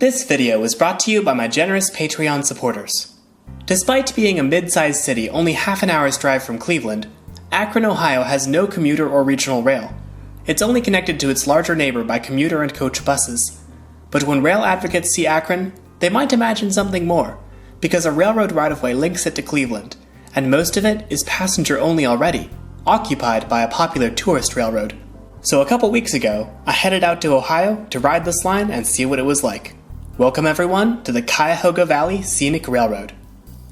This video was brought to you by my generous Patreon supporters. Despite being a mid-sized city only half an hour's drive from Cleveland, Akron, Ohio has no commuter or regional rail. It's only connected to its larger neighbor by commuter and coach buses. But when rail advocates see Akron, they might imagine something more, because a railroad right-of-way links it to Cleveland, and most of it is passenger-only already, occupied by a popular tourist railroad. So a couple weeks ago, I headed out to Ohio to ride this line and see what it was like. Welcome everyone to the Cuyahoga Valley Scenic Railroad.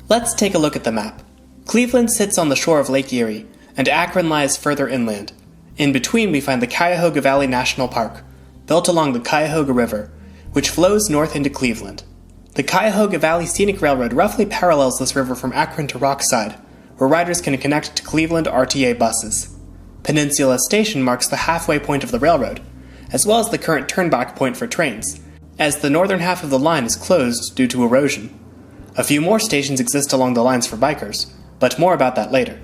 Let's take a look at the map. Cleveland sits on the shore of Lake Erie, and Akron lies further inland. In between we find the Cuyahoga Valley National Park, built along the Cuyahoga River, which flows north into Cleveland. The Cuyahoga Valley Scenic Railroad roughly parallels this river from Akron to Rockside, where riders can connect to Cleveland RTA buses. Peninsula Station marks the halfway point of the railroad, as well as the current turnback point for trains, as the northern half of the line is closed due to erosion. A few more stations exist along the lines for bikers, but more about that later.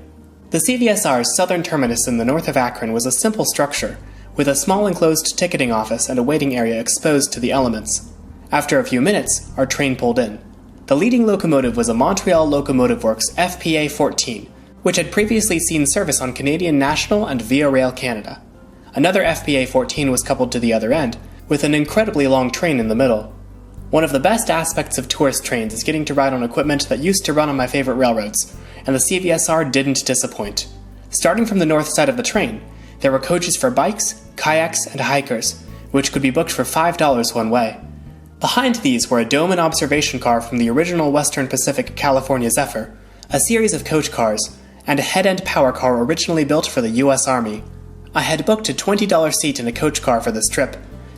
The CVSR's southern terminus in the north of Akron was a simple structure, with a small enclosed ticketing office and a waiting area exposed to the elements. After a few minutes, our train pulled in. The leading locomotive was a Montreal Locomotive Works FPA-14, which had previously seen service on Canadian National and Via Rail Canada. Another FPA-14 was coupled to the other end, with an incredibly long train in the middle. One of the best aspects of tourist trains is getting to ride on equipment that used to run on my favorite railroads, and the CVSR didn't disappoint. Starting from the north side of the train, there were coaches for bikes, kayaks, and hikers, which could be booked for $5 one way. Behind these were a dome and observation car from the original Western Pacific California Zephyr, a series of coach cars, and a head-end power car originally built for the U.S. Army. I had booked a $20 seat in a coach car for this trip.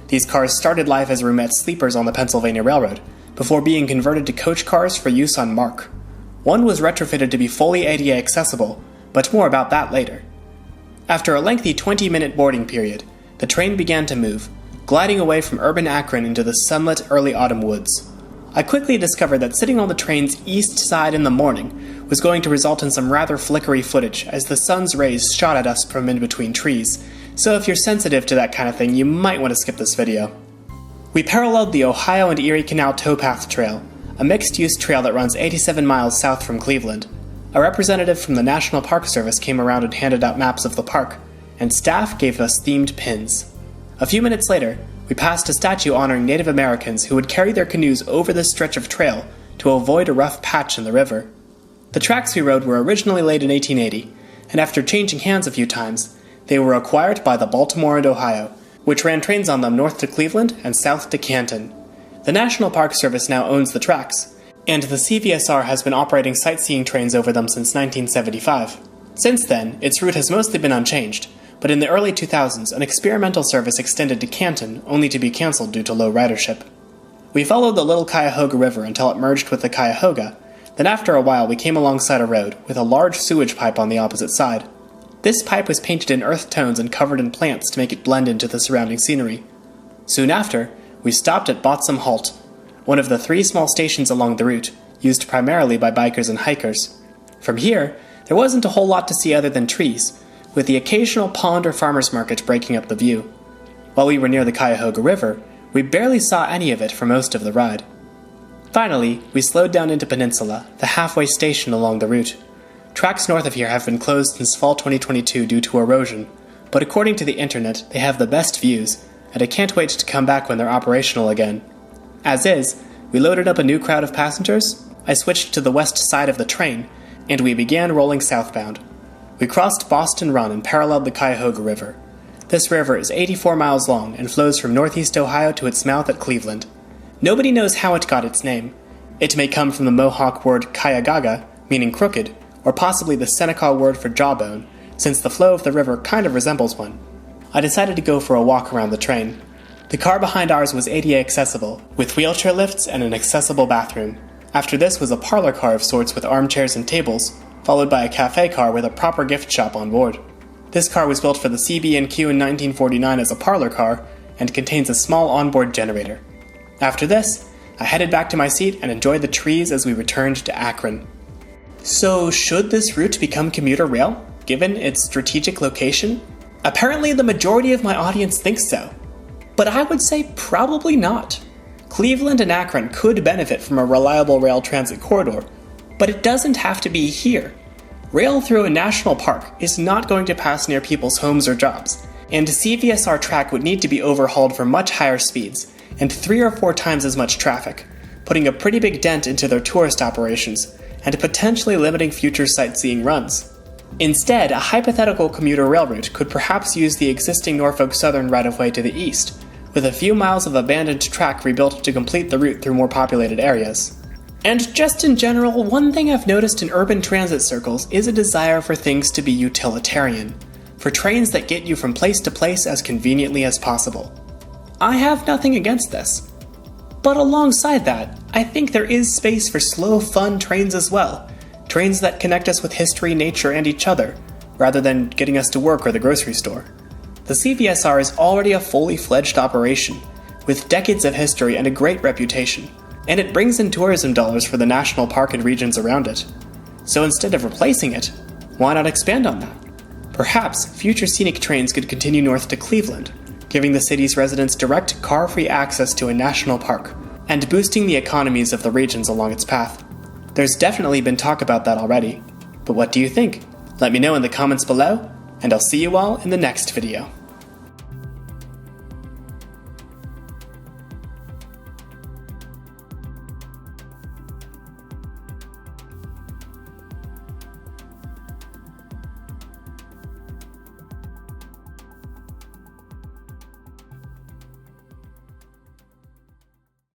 These cars started life as roomette sleepers on the Pennsylvania Railroad, before being converted to coach cars for use on MARC. One was retrofitted to be fully ADA accessible, but more about that later. After a lengthy 20-minute boarding period, the train began to move, gliding away from urban Akron into the sunlit early autumn woods. I quickly discovered that sitting on the train's east side in the morning was going to result in some rather flickery footage as the sun's rays shot at us from in between trees, so if you're sensitive to that kind of thing, you might want to skip this video. We paralleled the Ohio and Erie Canal Towpath Trail, a mixed-use trail that runs 87 miles south from Cleveland. A representative from the National Park Service came around and handed out maps of the park, and staff gave us themed pins. A few minutes later, we passed a statue honoring Native Americans who would carry their canoes over this stretch of trail to avoid a rough patch in the river. The tracks we rode were originally laid in 1880, and after changing hands a few times, they were acquired by the Baltimore and Ohio, which ran trains on them north to Cleveland and south to Canton. The National Park Service now owns the tracks, and the CVSR has been operating sightseeing trains over them since 1975. Since then, its route has mostly been unchanged, but in the early 2000s, an experimental service extended to Canton, only to be cancelled due to low ridership. We followed the Little Cuyahoga River until it merged with the Cuyahoga, then after a while we came alongside a road with a large sewage pipe on the opposite side. This pipe was painted in earth tones and covered in plants to make it blend into the surrounding scenery. Soon after, we stopped at Botsam Halt, one of the 3 small stations along the route, used primarily by bikers and hikers. From here, there wasn't a whole lot to see other than trees, with the occasional pond or farmer's market breaking up the view. While we were near the Cuyahoga River, we barely saw any of it for most of the ride. Finally, we slowed down into Peninsula, the halfway station along the route. Tracks north of here have been closed since fall 2022 due to erosion, but according to the internet, they have the best views, and I can't wait to come back when they're operational again. As is, we loaded up a new crowd of passengers, I switched to the west side of the train, and we began rolling southbound. We crossed Boston Run and paralleled the Cuyahoga River. This river is 84 miles long and flows from northeast Ohio to its mouth at Cleveland. Nobody knows how it got its name. It may come from the Mohawk word Cuyahoga, meaning crooked, or possibly the Seneca word for jawbone, since the flow of the river kind of resembles one. I decided to go for a walk around the train. The car behind ours was ADA accessible, with wheelchair lifts and an accessible bathroom. After this was a parlor car of sorts with armchairs and tables, followed by a cafe car with a proper gift shop on board. This car was built for the CB&Q in 1949 as a parlor car, and contains a small onboard generator. After this, I headed back to my seat and enjoyed the trees as we returned to Akron. So, should this route become commuter rail, given its strategic location? Apparently the majority of my audience thinks so, but I would say probably not. Cleveland and Akron could benefit from a reliable rail transit corridor, but it doesn't have to be here. Rail through a national park is not going to pass near people's homes or jobs, and CVSR track would need to be overhauled for much higher speeds and 3 or 4 times as much traffic, putting a pretty big dent into their tourist operations and potentially limiting future sightseeing runs. Instead, a hypothetical commuter rail route could perhaps use the existing Norfolk Southern right-of-way to the east, with a few miles of abandoned track rebuilt to complete the route through more populated areas. And just in general, one thing I've noticed in urban transit circles is a desire for things to be utilitarian, for trains that get you from place to place as conveniently as possible. I have nothing against this. But alongside that, I think there is space for slow, fun trains as well. Trains that connect us with history, nature, and each other, rather than getting us to work or the grocery store. The CVSR is already a fully fledged operation, with decades of history and a great reputation, and it brings in tourism dollars for the national park and regions around it. So instead of replacing it, why not expand on that? Perhaps future scenic trains could continue north to Cleveland, giving the city's residents direct car-free access to a national park, and boosting the economies of the regions along its path. There's definitely been talk about that already, but what do you think? Let me know in the comments below, and I'll see you all in the next video.